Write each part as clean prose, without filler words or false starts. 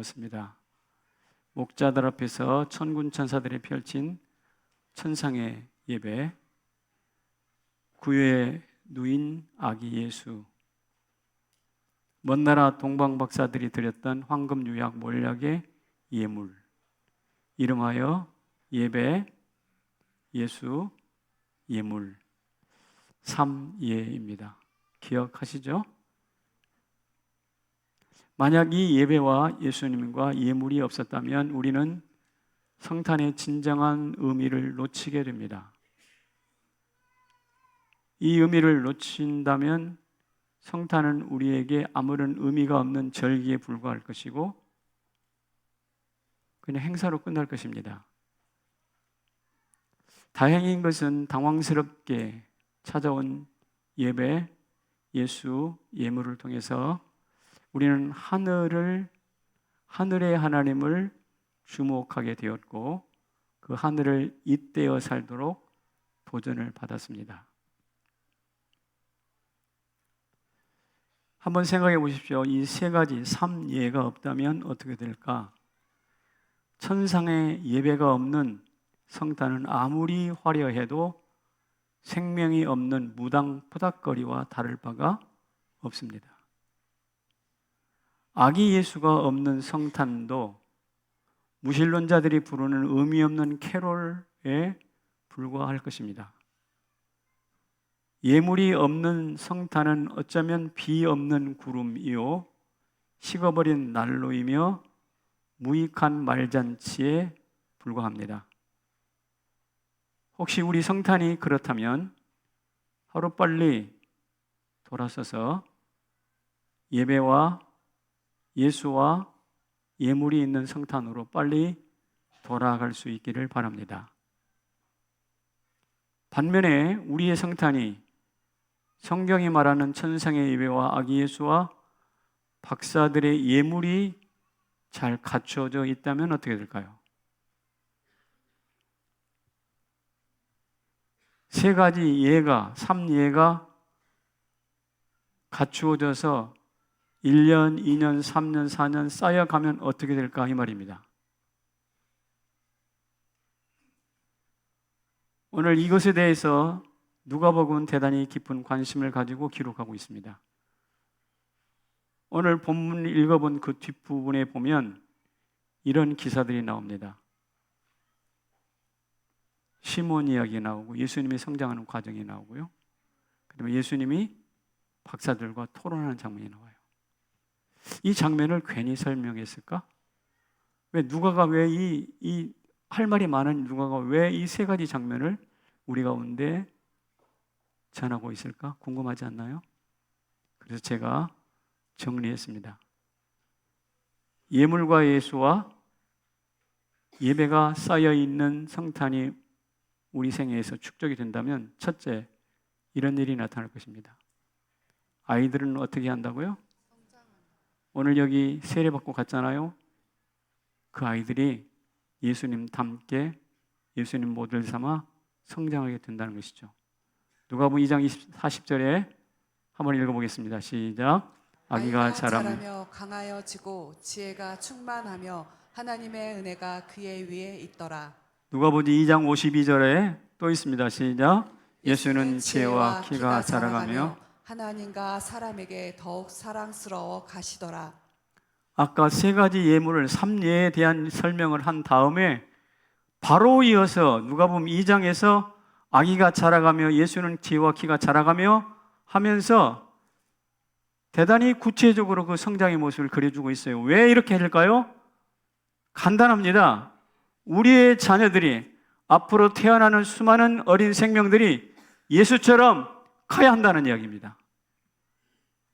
배웠습니다. 목자들 앞에서 천군 천사들이 펼친 천상의 예배, 구유에 누인 아기 예수, 먼 나라 동방 박사들이 드렸던 황금 유약 몰약의 예물, 이름하여 예배, 예수, 예물, 삼예입니다. 기억하시죠? 만약 이 예배와 예수님과 예물이 없었다면 우리는 성탄의 진정한 의미를 놓치게 됩니다. 이 의미를 놓친다면 성탄은 우리에게 아무런 의미가 없는 절기에 불과할 것이고 그냥 행사로 끝날 것입니다. 다행인 것은 당황스럽게 찾아온 예배, 예수, 예물을 통해서 우리는 하늘의 하나님을 주목하게 되었고 그 하늘을 잇대어 살도록 도전을 받았습니다. 한번 생각해 보십시오. 이 세 가지 삼예가 없다면 어떻게 될까? 천상의 예배가 없는 성탄은 아무리 화려해도 생명이 없는 무당 푸닥거리와 다를 바가 없습니다. 아기 예수가 없는 성탄도 무신론자들이 부르는 의미 없는 캐롤에 불과할 것입니다. 예물이 없는 성탄은 어쩌면 비 없는 구름이요 식어버린 난로이며 무익한 말잔치에 불과합니다. 혹시 우리 성탄이 그렇다면 하루빨리 돌아서서 예배와 예수와 예물이 있는 성탄으로 빨리 돌아갈 수 있기를 바랍니다. 반면에 우리의 성탄이 성경이 말하는 천상의 예배와 아기 예수와 박사들의 예물이 잘 갖춰져 있다면 어떻게 될까요? 세 가지 예가, 삼예가 갖추어져서 1년, 2년, 3년, 4년 쌓여가면 어떻게 될까? 이 말입니다. 오늘 이것에 대해서 누가복음은 대단히 깊은 관심을 가지고 기록하고 있습니다. 오늘 본문을 읽어본 그 뒷부분에 보면 이런 기사들이 나옵니다. 시몬 이야기 나오고 예수님이 성장하는 과정이 나오고요. 그다음에 예수님이 박사들과 토론하는 장면이 나와요. 이 장면을 괜히 설명했을까? 왜 누가가 왜 이 할 말이 많은 누가가 왜 이 세 가지 장면을 우리 가운데 전하고 있을까? 궁금하지 않나요? 그래서 제가 정리했습니다. 예물과 예수와 예배가 쌓여 있는 성탄이 우리 생애에서 축적이 된다면 첫째, 이런 일이 나타날 것입니다. 아이들은 어떻게 한다고요? 오늘 여기 세례받고 갔잖아요. 그 아이들이 예수님 닮게 예수님 모델 삼아 성장하게 된다는 것이죠. 누가복음 2장 40절에 한번 읽어보겠습니다. 시작. 아기가 자라며 강하여지고 지혜가 충만하며 하나님의 은혜가 그의 위에 있더라. 누가복음 2장 52절에 또 있습니다. 시작. 예수는 지혜와 키가 자라가며 하나님과 사람에게 더욱 사랑스러워 가시더라. 아까 세 가지 예물을 삼예에 대한 설명을 한 다음에 바로 이어서 누가복음 2장에서 아기가 자라가며 예수는 지혜와 키가 자라가며 하면서 대단히 구체적으로 그 성장의 모습을 그려주고 있어요. 왜 이렇게 할까요? 간단합니다. 우리의 자녀들이 앞으로 태어나는 수많은 어린 생명들이 예수처럼 커야 한다는 이야기입니다.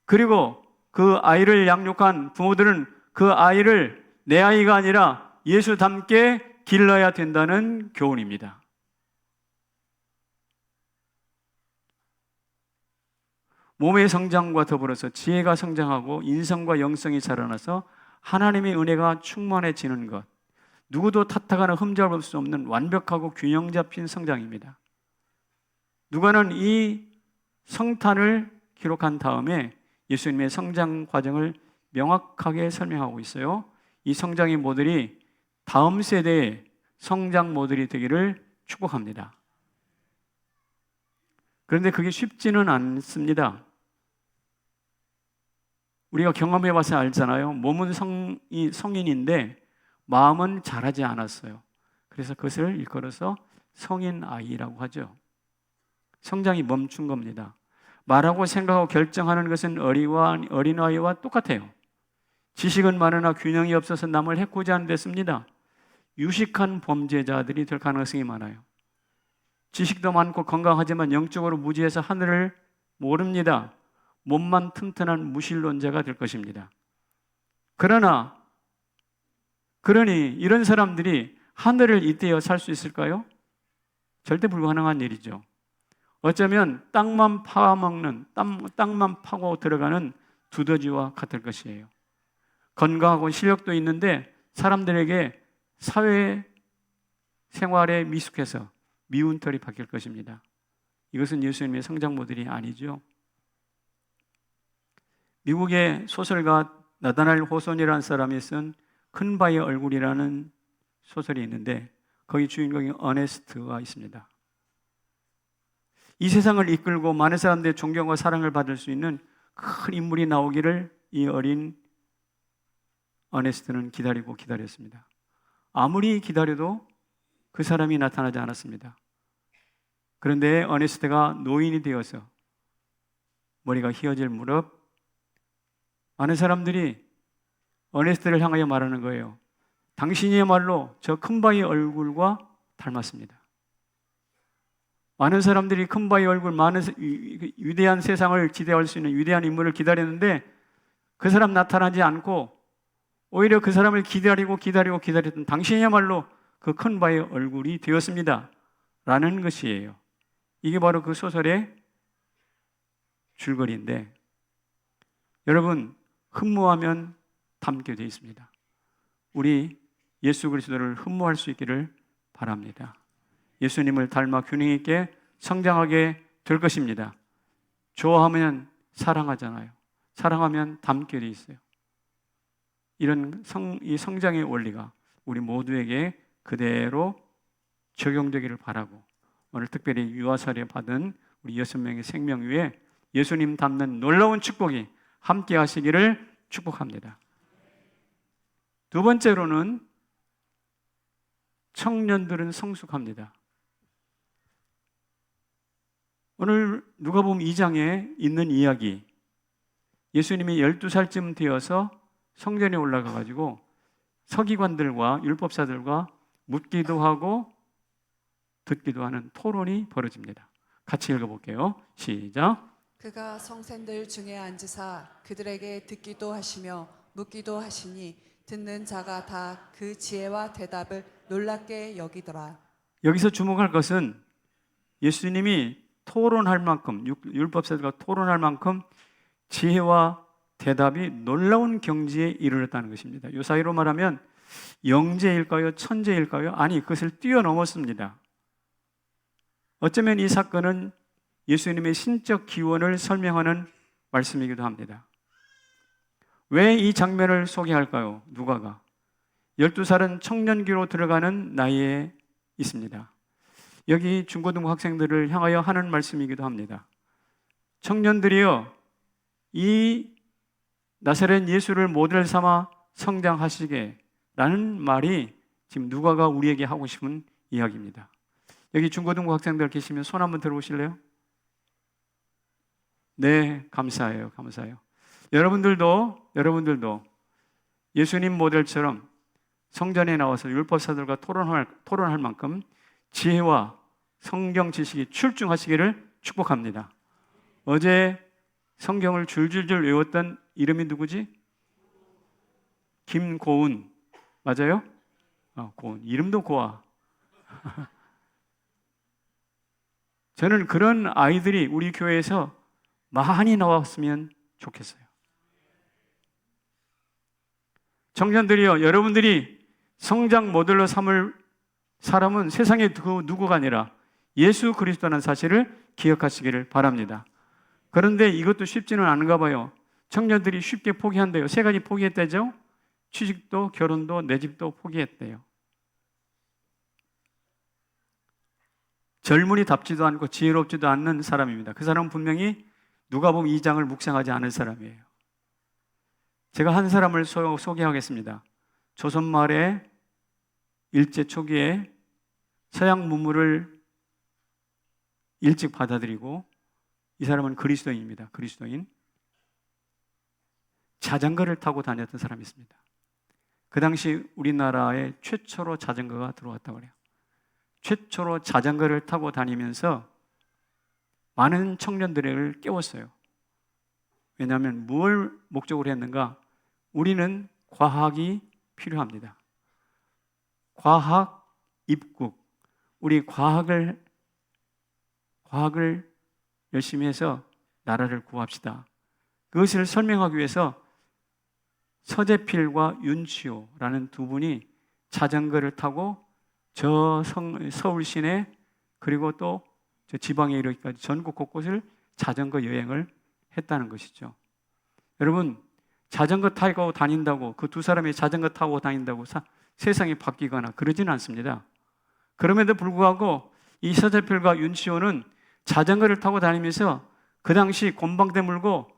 그리고 그 아이를 양육한 부모들은 그 아이를 내 아이가 아니라 예수 닮게 길러야 된다는 교훈입니다. 몸의 성장과 더불어서 지혜가 성장하고 인성과 영성이 자라나서 하나님의 은혜가 충만해지는 것, 누구도 탓하거나 흠잡을 수 없는 완벽하고 균형 잡힌 성장입니다. 누가는 이 성탄을 기록한 다음에 예수님의 성장 과정을 명확하게 설명하고 있어요. 이 성장의 모델이 다음 세대의 성장 모델이 되기를 축복합니다. 그런데 그게 쉽지는 않습니다. 우리가 경험해 봐서 알잖아요. 몸은 성인인데 마음은 자라지 않았어요. 그래서 그것을 일컬어서 성인 아이라고 하죠. 성장이 멈춘 겁니다. 말하고 생각하고 결정하는 것은 어린아이와 똑같아요. 지식은 많으나 균형이 없어서 남을 해코지 하는 데 씁니다. 유식한 범죄자들이 될 가능성이 많아요. 지식도 많고 건강하지만 영적으로 무지해서 하늘을 모릅니다. 몸만 튼튼한 무신론자가 될 것입니다. 그러니 이런 사람들이 하늘을 잇대어 살 수 있을까요? 절대 불가능한 일이죠. 어쩌면 땅만 파먹는, 땅만 파고 들어가는 두더지와 같을 것이에요. 건강하고 실력도 있는데 사람들에게 사회 생활에 미숙해서 미운 털이 박힐 것입니다. 이것은 예수님의 성장 모델이 아니죠. 미국의 소설가 나다나엘 호손이라는 사람이 쓴 큰 바의 얼굴이라는 소설이 있는데 거기 주인공이 어네스트가 있습니다. 이 세상을 이끌고 많은 사람들의 존경과 사랑을 받을 수 있는 큰 인물이 나오기를 이 어린 어네스트는 기다리고 기다렸습니다. 아무리 기다려도 그 사람이 나타나지 않았습니다. 그런데 어네스트가 노인이 되어서 머리가 휘어질 무렵 많은 사람들이 어네스트를 향하여 말하는 거예요. 당신이야말로 저 큰 바의 얼굴과 닮았습니다. 많은 사람들이 큰 바의 얼굴, 많은 위대한 세상을 지배할 수 있는 위대한 인물을 기다렸는데 그 사람 나타나지 않고 오히려 그 사람을 기다렸던 당신이야말로 그 큰 바의 얼굴이 되었습니다. 라는 것이에요. 이게 바로 그 소설의 줄거리인데 여러분, 흠모하면 닮게 되어 있습니다. 우리 예수 그리스도를 흠모할 수 있기를 바랍니다. 예수님을 닮아 균형 있게 성장하게 될 것입니다. 좋아하면 사랑하잖아요. 사랑하면 닮게 되어 있어요. 이런 이 성장의 원리가 우리 모두에게 그대로 적용되기를 바라고 오늘 특별히 유아사례 받은 우리 6명의 생명 위에 예수님 닮는 놀라운 축복이 함께 하시기를 축복합니다. 두 번째로는 청년들은 성숙합니다. 오늘 누가복음 2장에 있는 이야기, 예수님이 12살쯤 되어서 성전에 올라가가지고 서기관들과 율법사들과 묻기도 하고 듣기도 하는 토론이 벌어집니다. 같이 읽어볼게요. 시작. 그가 성생들 중에 앉으사 그들에게 듣기도 하시며 묻기도 하시니 듣는 자가 다 그 지혜와 대답을 놀랍게 여기더라. 여기서 주목할 것은 예수님이 토론할 만큼, 율법사들과 토론할 만큼 지혜와 대답이 놀라운 경지에 이르렀다는 것입니다. 이 사이로 말하면 영재일까요? 천재일까요? 아니, 그것을 뛰어넘었습니다. 어쩌면 이 사건은 예수님의 신적 기원을 설명하는 말씀이기도 합니다. 왜 이 장면을 소개할까요? 누가가 12살은 청년기로 들어가는 나이에 있습니다. 여기 중고등부 학생들을 향하여 하는 말씀이기도 합니다. 청년들이여, 이 나사렛 예수를 모델 삼아 성장하시게 라는 말이 지금 누가가 우리에게 하고 싶은 이야기입니다. 여기 중고등부 학생들 계시면 손 한번 들어보실래요? 네, 감사해요. 여러분들도 예수님 모델처럼 성전에 나와서 율법사들과 토론할 만큼 지혜와 성경 지식이 출중하시기를 축복합니다. 어제 성경을 줄줄줄 외웠던 이름이 누구지? 김고은. 맞아요? 고은. 이름도 고아. 저는 그런 아이들이 우리 교회에서 많이 나왔으면 좋겠어요. 청년들이요, 여러분들이 성장 모델로 삼을 사람은 세상에 그 누구가 아니라 예수 그리스도라는 사실을 기억하시기를 바랍니다. 그런데 이것도 쉽지는 않은가 봐요. 청년들이 쉽게 포기한대요. 3가지 포기했다죠? 취직도 결혼도 내 집도 포기했대요. 젊은이답지도 않고 지혜롭지도 않는 사람입니다. 그 사람은 분명히 누가복음 2장을 묵상하지 않은 사람이에요. 제가 한 사람을 소개하겠습니다. 조선 말에 일제 초기에 서양 문물을 일찍 받아들이고, 이 사람은 그리스도인입니다. 그리스도인. 자전거를 타고 다녔던 사람이 있습니다. 그 당시 우리나라에 최초로 자전거가 들어왔다고 그래요. 최초로 자전거를 타고 다니면서 많은 청년들을 깨웠어요. 왜냐하면 뭘 목적으로 했는가? 우리는 과학이 필요합니다. 과학 입국. 우리 과학을 열심히 해서 나라를 구합시다. 그것을 설명하기 위해서 서재필과 윤치호라는 두 분이 자전거를 타고 저 서울 시내, 그리고 또 저 지방에 이르기까지 전국 곳곳을 자전거 여행을 했다는 것이죠. 여러분, 자전거 타고 다닌다고, 그 두 사람이 자전거 타고 다닌다고 세상이 바뀌거나 그러지는 않습니다. 그럼에도 불구하고 이 서재필과 윤치호는 자전거를 타고 다니면서 그 당시 곤방대 물고,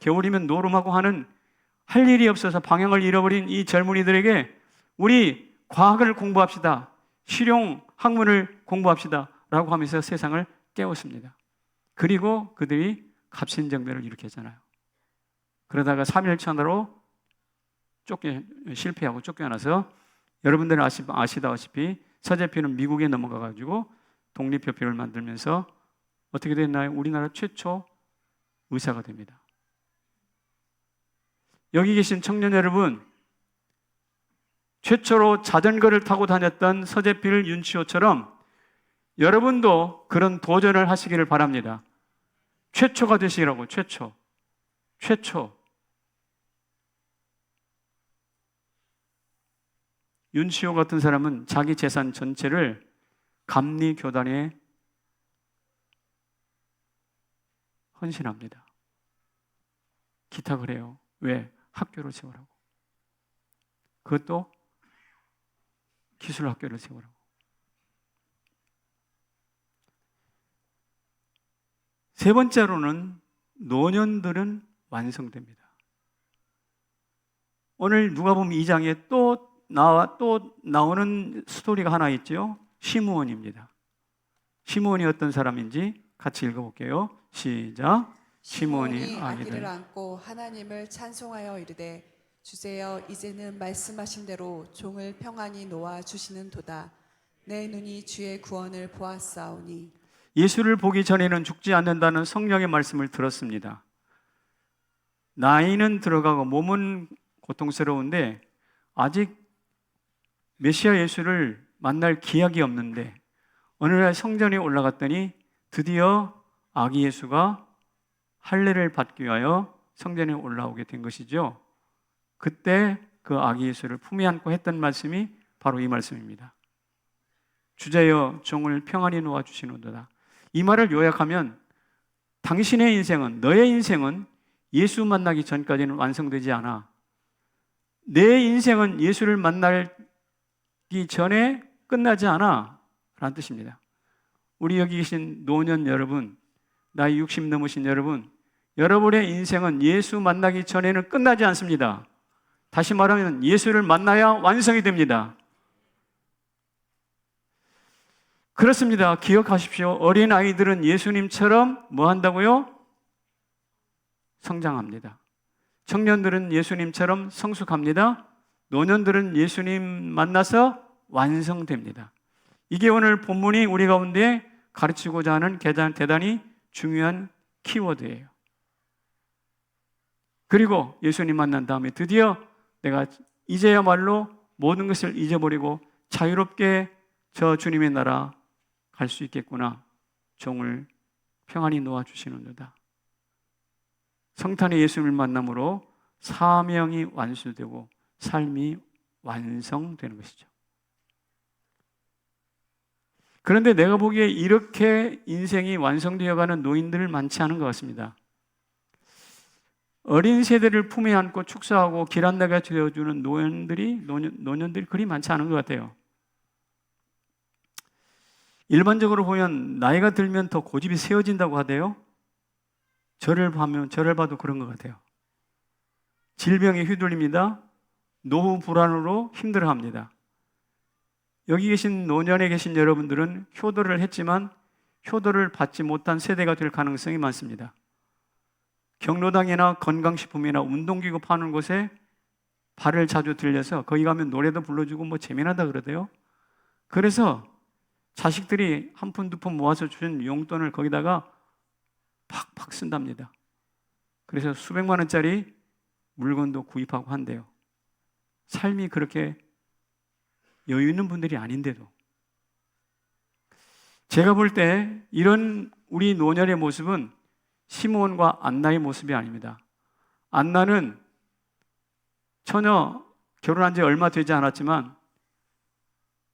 겨울이면 노름하고 하는, 할 일이 없어서 방향을 잃어버린 이 젊은이들에게 우리 과학을 공부합시다, 실용 학문을 공부합시다 라고 하면서 세상을 깨웠습니다. 그리고 그들이 갑신정변을 일으켰잖아요. 그러다가 3.1천하로 실패하고 쫓겨나서, 여러분들은 아시다시피 서재필은 미국에 넘어가가지고 독립협회를 만들면서 어떻게 됐나요? 우리나라 최초 의사가 됩니다. 여기 계신 청년 여러분, 최초로 자전거를 타고 다녔던 서재필, 윤치호처럼 여러분도 그런 도전을 하시기를 바랍니다. 최초가 되시라고. 최초. 윤치호 같은 사람은 자기 재산 전체를 감리교단에 헌신합니다. 기탁을 해요. 왜? 학교를 세우라고. 그것도 기술학교를 세우라고. 세 번째로는 노년들은 완성됩니다. 오늘 누가복음 2장에 또 나오는 스토리가 하나 있죠. 시므온입니다. 시므온이 어떤 사람인지 같이 읽어볼게요. 시작. 시므온이 아기를 안고 하나님을 찬송하여 이르되, 주세여, 이제는 말씀하신 대로 종을 평안히 놓아 주시는도다. 내 눈이 주의 구원을 보았사오니. 예수를 보기 전에는 죽지 않는다는 성령의 말씀을 들었습니다. 나이는 들어가고 몸은 고통스러운데 아직 메시아 예수를 만날 기약이 없는데, 어느 날 성전에 올라갔더니 드디어 아기 예수가 할례를 받기 위하여 성전에 올라오게 된 것이죠. 그때 그 아기 예수를 품에 안고 했던 말씀이 바로 이 말씀입니다. 주제여, 종을 평안히 놓아주시는도다. 이 말을 요약하면, 당신의 인생은, 너의 인생은 예수 만나기 전까지는 완성되지 않아. 내 인생은 예수를 만나기 전에 끝나지 않아 라는 뜻입니다. 우리 여기 계신 노년 여러분, 나이 60 넘으신 여러분, 여러분의 인생은 예수 만나기 전에는 끝나지 않습니다. 다시 말하면 예수를 만나야 완성이 됩니다. 그렇습니다. 기억하십시오. 어린 아이들은 예수님처럼 뭐 한다고요? 성장합니다. 청년들은 예수님처럼 성숙합니다. 노년들은 예수님 만나서 완성됩니다. 이게 오늘 본문이 우리 가운데 가르치고자 하는 대단히 중요한 키워드예요. 그리고 예수님 만난 다음에 드디어 내가 이제야말로 모든 것을 잊어버리고 자유롭게 저 주님의 나라 갈 수 있겠구나. 종을 평안히 놓아주시는도다. 성탄의 예수님을 만남으로 사명이 완수되고 삶이 완성되는 것이죠. 그런데 내가 보기에 이렇게 인생이 완성되어가는 노인들 많지 않은 것 같습니다. 어린 세대를 품에 안고 축사하고 길 안내가 되어주는 노년들이 그리 많지 않은 것 같아요. 일반적으로 보면 나이가 들면 더 고집이 세워진다고 하대요. 저를 봐도 그런 것 같아요. 질병에 휘둘립니다. 노후 불안으로 힘들어합니다. 여기 계신 노년에 계신 여러분들은 효도를 했지만 효도를 받지 못한 세대가 될 가능성이 많습니다. 경로당이나 건강식품이나 운동기구 파는 곳에 발을 자주 들려서 거기 가면 노래도 불러주고 뭐 재미나다 그러대요. 그래서 자식들이 한 푼 두 푼 모아서 주신 용돈을 거기다가 팍팍 쓴답니다. 그래서 수백만 원짜리 물건도 구입하고 한대요. 삶이 그렇게 여유 있는 분들이 아닌데도. 제가 볼 때 이런 우리 노년의 모습은 시므온과 안나의 모습이 아닙니다. 안나는 전혀 결혼한 지 얼마 되지 않았지만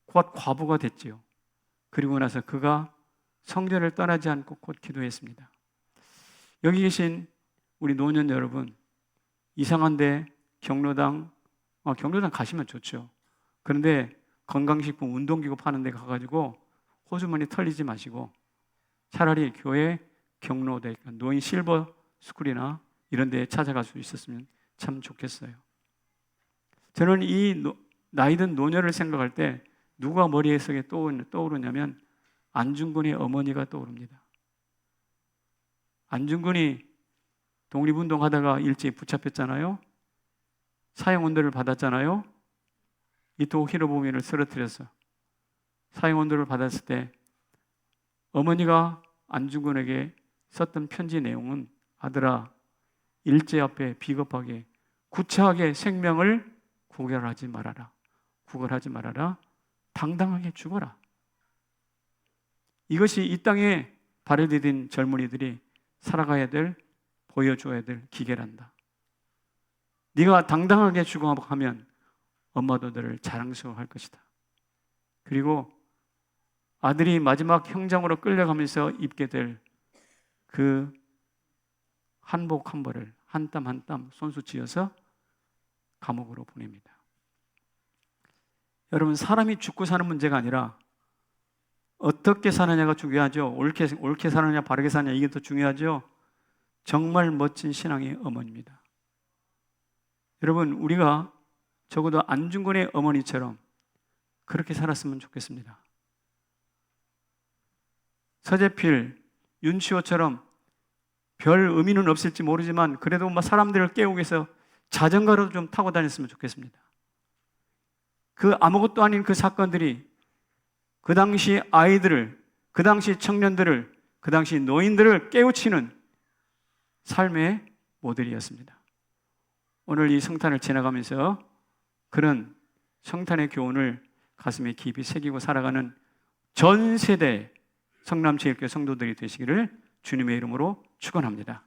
곧 과부가 됐지요. 그리고 나서 그가 성전을 떠나지 않고 곧 기도했습니다. 여기 계신 우리 노년 여러분, 이상한데 경로당 가시면 좋죠. 그런데 건강식품 운동기구 파는 데 가가지고 호주머니 털리지 마시고 차라리 교회 경로대, 노인 실버 스쿨이나 이런 데에 찾아갈 수 있었으면 참 좋겠어요. 저는 이 나이든 노년을 생각할 때 누가 머리에 떠오르냐면 안중근의 어머니가 떠오릅니다. 안중근이 독립운동하다가 일제히 붙잡혔잖아요. 사형원도를 받았잖아요. 이토 히로부미를 쓰러뜨려서 사형원도를 받았을 때 어머니가 안중근에게 썼던 편지 내용은 아들아, 일제 앞에 비겁하게 구차하게 생명을 구걸하지 말아라. 당당하게 죽어라. 이것이 이 땅에 발해디딘 젊은이들이 살아가야 될, 보여줘야 될 기계란다. 네가 당당하게 죽어가면 엄마도 너를 자랑스러워할 것이다. 그리고 아들이 마지막 형장으로 끌려가면서 입게 될 그 한복 한 벌을 한 땀 한 땀 손수 쥐어서 감옥으로 보냅니다. 여러분, 사람이 죽고 사는 문제가 아니라 어떻게 사느냐가 중요하죠. 옳게 사느냐 바르게 사느냐 이게 더 중요하죠. 정말 멋진 신앙의 어머니입니다. 여러분, 우리가 적어도 안중근의 어머니처럼 그렇게 살았으면 좋겠습니다. 서재필, 윤치호처럼 별 의미는 없을지 모르지만 그래도 사람들을 깨우기 위해서 자전거로 좀 타고 다녔으면 좋겠습니다. 그 아무것도 아닌 그 사건들이 그 당시 아이들을, 그 당시 청년들을, 그 당시 노인들을 깨우치는 삶의 모델이었습니다. 오늘 이 성탄을 지나가면서 그런 성탄의 교훈을 가슴에 깊이 새기고 살아가는 전 세대 성남제일교회 성도들이 되시기를 주님의 이름으로 축원합니다.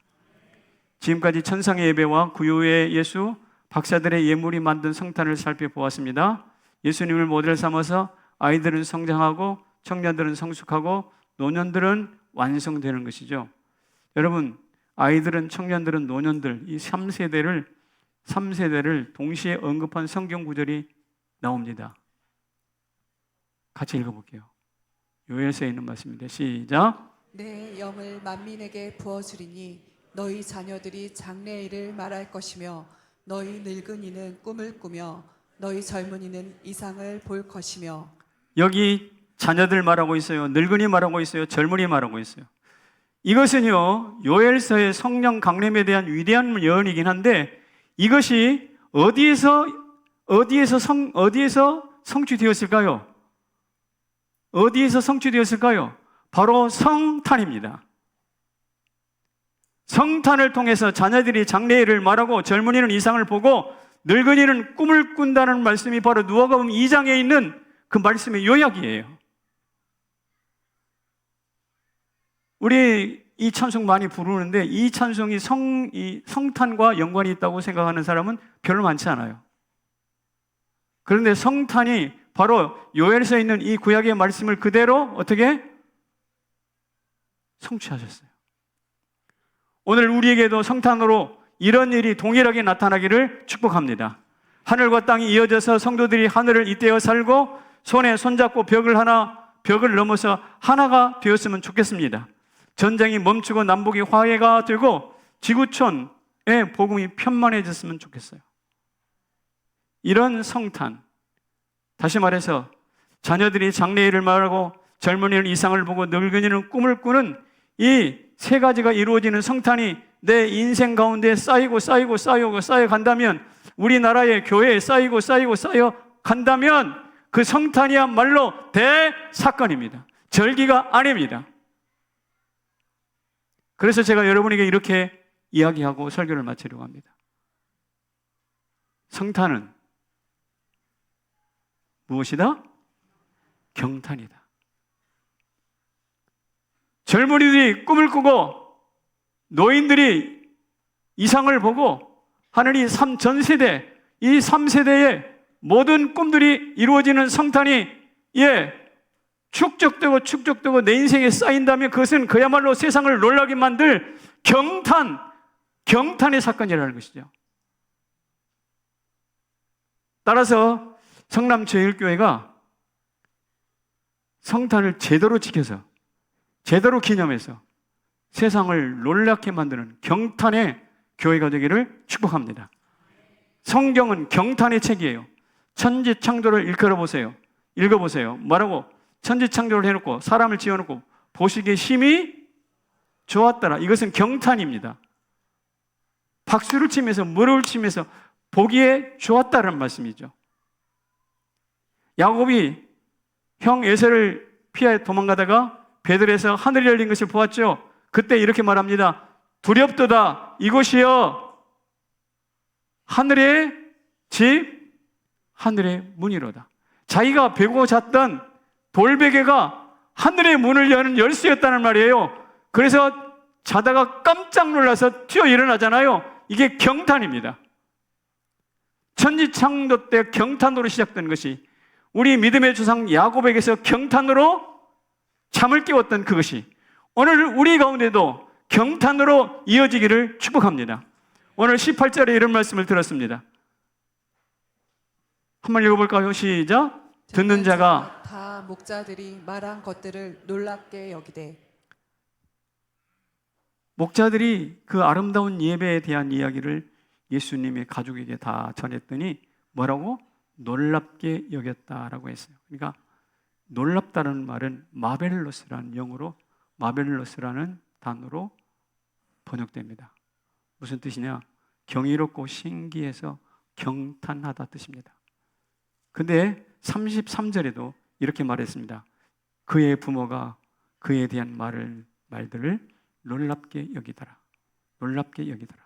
지금까지 천상의 예배와 구유의 예수, 박사들의 예물이 만든 성탄을 살펴보았습니다. 예수님을 모델 삼아서 아이들은 성장하고 청년들은 성숙하고 노년들은 완성되는 것이죠. 여러분, 아이들은 청년들은 노년들 이 3세대를 동시에 언급한 성경 구절이 나옵니다. 같이 읽어볼게요. 요엘서에 있는 말씀입니다. 시작. 내 영을 만민에게 부어주리니 너희 자녀들이 장래일을 말할 것이며 너희 늙은이는 꿈을 꾸며 너희 젊은이는 이상을 볼 것이며. 여기 자녀들 말하고 있어요. 늙은이 말하고 있어요. 젊은이 말하고 있어요. 이것은요, 요엘서의 성령 강림에 대한 위대한 예언이긴 한데 이것이 어디에서 성취되었을까요? 어디에서 성취되었을까요? 바로 성탄입니다. 성탄을 통해서 자녀들이 장래일을 말하고 젊은이는 이상을 보고 늙은이는 꿈을 꾼다는 말씀이 바로 누가복음 2장에 있는 그 말씀의 요약이에요. 우리 이 찬송 많이 부르는데 이 찬송이 성탄과 연관이 있다고 생각하는 사람은 별로 많지 않아요. 그런데 성탄이 바로 요엘서에 있는 이 구약의 말씀을 그대로 어떻게 성취하셨어요. 오늘 우리에게도 성탄으로 이런 일이 동일하게 나타나기를 축복합니다. 하늘과 땅이 이어져서 성도들이 하늘을 잇대어 살고 손에 손잡고 벽을 넘어서 하나가 되었으면 좋겠습니다. 전쟁이 멈추고 남북이 화해가 되고 지구촌의 복음이 편만해졌으면 좋겠어요. 이런 성탄, 다시 말해서 자녀들이 장래일을 말하고 젊은이는 이상을 보고 늙은이는 꿈을 꾸는 이 세 가지가 이루어지는 성탄이 내 인생 가운데 쌓이고 간다면, 우리나라의 교회에 쌓이고 쌓여 간다면 그 성탄이야말로 대사건입니다. 절기가 아닙니다. 그래서 제가 여러분에게 이렇게 이야기하고 설교를 마치려고 합니다. 성탄은 무엇이다? 경탄이다. 젊은이들이 꿈을 꾸고 노인들이 이상을 보고 하늘이 전 세대, 이 3세대의 모든 꿈들이 이루어지는 성탄이 축적되고 내 인생에 쌓인다면 그것은 그야말로 세상을 놀라게 만들 경탄의 사건이라는 것이죠. 따라서 성남제일교회가 성탄을 제대로 지켜서 제대로 기념해서 세상을 놀랍게 만드는 경탄의 교회가 되기를 축복합니다. 성경은 경탄의 책이에요. 천지창조를 읽어보세요. 뭐라고? 천지창조를 해놓고 사람을 지어놓고 보시기에 심히 좋았더라. 이것은 경탄입니다. 박수를 치면서 무릎을 치면서 보기에 좋았다는 말씀이죠. 야곱이 형 에서를 피해 도망가다가 베들에서 하늘이 열린 것을 보았죠. 그때 이렇게 말합니다. 두렵도다. 이곳이여 하늘의 집, 하늘의 문이로다. 자기가 베고 잤던 돌베개가 하늘의 문을 여는 열쇠였다는 말이에요. 그래서 자다가 깜짝 놀라서 튀어 일어나잖아요. 이게 경탄입니다. 천지창조 때 경탄으로 시작된 것이 우리 믿음의 조상 야곱에게서 경탄으로 잠을 깨웠던 그것이 오늘 우리 가운데도 경탄으로 이어지기를 축복합니다. 오늘 18절에 이런 말씀을 들었습니다. 한번 읽어볼까요? 시작. 듣는 자가 다 목자들이 말한 것들을 놀랍게 여기되. 목자들이 그 아름다운 예배에 대한 이야기를 예수님의 가족에게 다 전했더니 뭐라고? 놀랍게 여겼다라고 했어요. 그러니까 놀랍다는 말은 마벨로스라는 영어로 마벨로스라는 단어로 번역됩니다. 무슨 뜻이냐? 경이롭고 신기해서 경탄하다 뜻입니다. 근데 33절에도 이렇게 말했습니다. 그의 부모가 그에 대한 말들을 놀랍게 여기더라. 놀랍게 여기더라.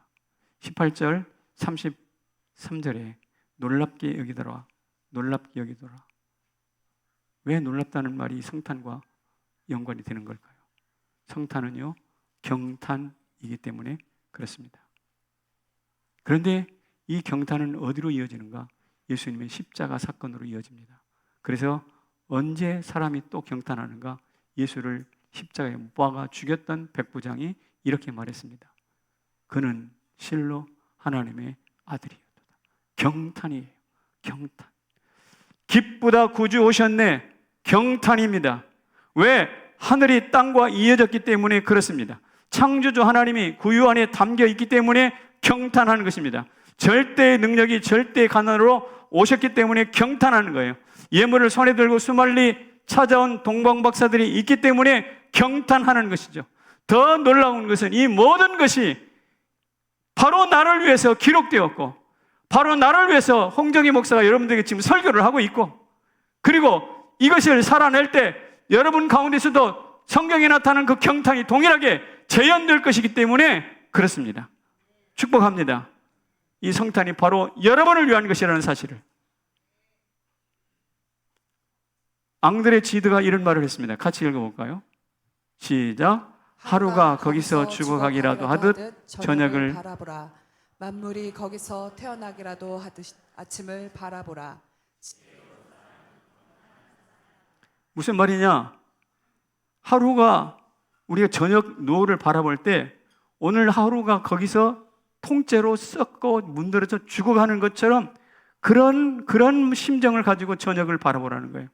18절 33절에 놀랍게 여기더라. 놀랍게 여기더라. 왜 놀랍다는 말이 성탄과 연관이 되는 걸까요? 성탄은요, 경탄이기 때문에 그렇습니다. 그런데 이 경탄은 어디로 이어지는가? 예수님의 십자가 사건으로 이어집니다. 그래서 언제 사람이 또 경탄하는가? 예수를 십자가에 못 박아 죽였던 백부장이 이렇게 말했습니다. 그는 실로 하나님의 아들이었다. 경탄이에요. 경탄. 기쁘다 구주 오셨네. 경탄입니다. 왜? 하늘이 땅과 이어졌기 때문에 그렇습니다. 창조주 하나님이 구유 안에 담겨 있기 때문에 경탄하는 것입니다. 절대의 능력이 절대의 가난으로 오셨기 때문에 경탄하는 거예요. 예물을 손에 들고 수말리 찾아온 동방박사들이 있기 때문에 경탄하는 것이죠. 더 놀라운 것은 이 모든 것이 바로 나를 위해서 기록되었고, 바로 나를 위해서 홍정희 목사가 여러분들에게 지금 설교를 하고 있고, 그리고 이것을 살아낼 때 여러분 가운데서도 성경에 나타나는 그 경탄이 동일하게 재현될 것이기 때문에 그렇습니다. 축복합니다. 이 성탄이 바로 여러분을 위한 것이라는 사실을. 앙드레 지드가 이런 말을 했습니다. 같이 읽어볼까요? 시작. 하루가 거기서 죽어가기라도 하듯 저녁을 바라보라. 만물이 거기서 태어나기라도 하듯 아침을 바라보라. 무슨 말이냐? 하루가 우리가 저녁 노을을 바라볼 때 오늘 하루가 거기서 통째로 썩고 문드러져 죽어가는 것처럼 그런 심정을 가지고 저녁을 바라보라는 거예요.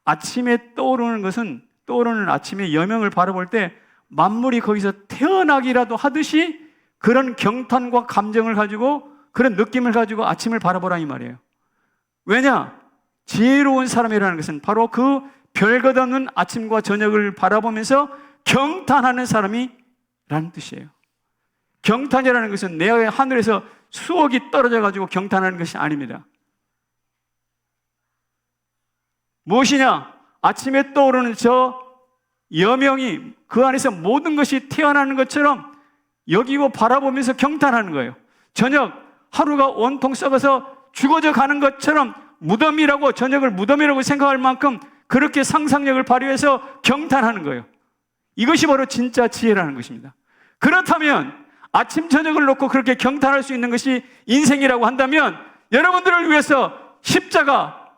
아침에 떠오르는 아침의 여명을 바라볼 때 만물이 거기서 태어나기라도 하듯이 그런 경탄과 감정을 가지고 그런 느낌을 가지고 아침을 바라보라 이 말이에요. 왜냐? 지혜로운 사람이라는 것은 바로 그 별것 없는 아침과 저녁을 바라보면서 경탄하는 사람이라는 뜻이에요. 경탄이라는 것은 내 하늘에서 수억이 떨어져 가지고 경탄하는 것이 아닙니다. 무엇이냐? 아침에 떠오르는 저 여명이 그 안에서 모든 것이 태어나는 것처럼 여기고 바라보면서 경탄하는 거예요. 저녁 하루가 온통 썩어서 죽어져 가는 것처럼 무덤이라고, 저녁을 무덤이라고 생각할 만큼 그렇게 상상력을 발휘해서 경탄하는 거예요. 이것이 바로 진짜 지혜라는 것입니다. 그렇다면 아침 저녁을 놓고 그렇게 경탄할 수 있는 것이 인생이라고 한다면 여러분들을 위해서 십자가,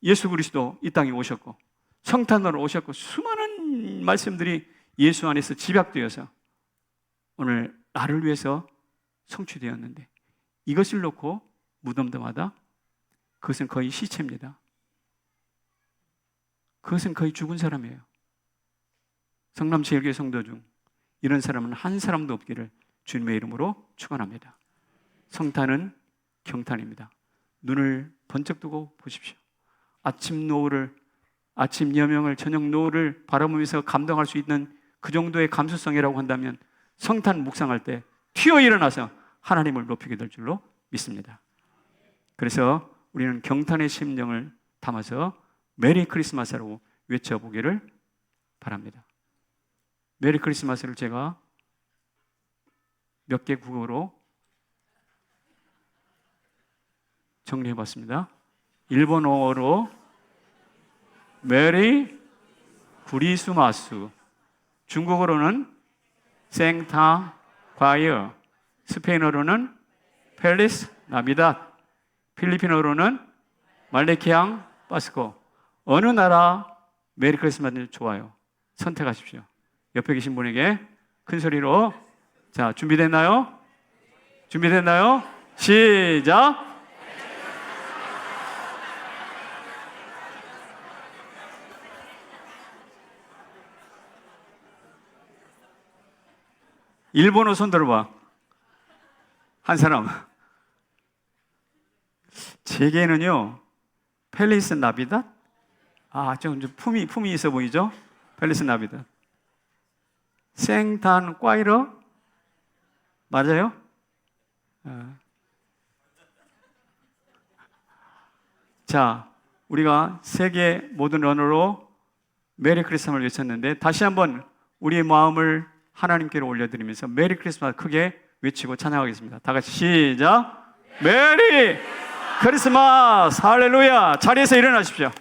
예수 그리스도 이 땅에 오셨고 성탄으로 오셨고 수많은 말씀들이 예수 안에서 집약되어서 오늘 나를 위해서 성취되었는데 이것을 놓고 무덤덤하다? 그것은 거의 시체입니다. 그것은 거의 죽은 사람이에요. 성남제일교회 성도 중 이런 사람은 한 사람도 없기를 주님의 이름으로 축원합니다. 성탄은 경탄입니다. 눈을 번쩍 뜨고 보십시오. 아침 노을을, 아침 여명을, 저녁 노을을 바라보면서 감동할 수 있는 그 정도의 감수성이라고 한다면 성탄 묵상할 때 튀어 일어나서 하나님을 높이게 될 줄로 믿습니다. 그래서 우리는 경탄의 심정을 담아서 메리 크리스마스라고 외쳐보기를 바랍니다. 메리 크리스마스를 제가 몇 개 국어로 정리해봤습니다. 일본어로 메리 크리스마스, 중국어로는 생타 과이어, 스페인어로는 펠리스 나비다, 필리핀어로는 말레키앙 파스코. 어느 나라 메리 크리스마스 좋아요? 선택하십시오. 옆에 계신 분에게 큰 소리로. 자, 준비됐나요? 준비됐나요? 시작! 일본어 손 들어봐. 한 사람. 제게는요, 펠리스 나비다? 좀 품이 있어 보이죠? 펠리스 나비다. 생탄 꽈이러? 맞아요? 자, 우리가 세계 모든 언어로 메리 크리스마스를 외쳤는데 다시 한번 우리의 마음을 하나님께로 올려드리면서 메리 크리스마스 크게 외치고 찬양하겠습니다. 다 같이 시작! 메리 크리스마스! 할렐루야! 자리에서 일어나십시오.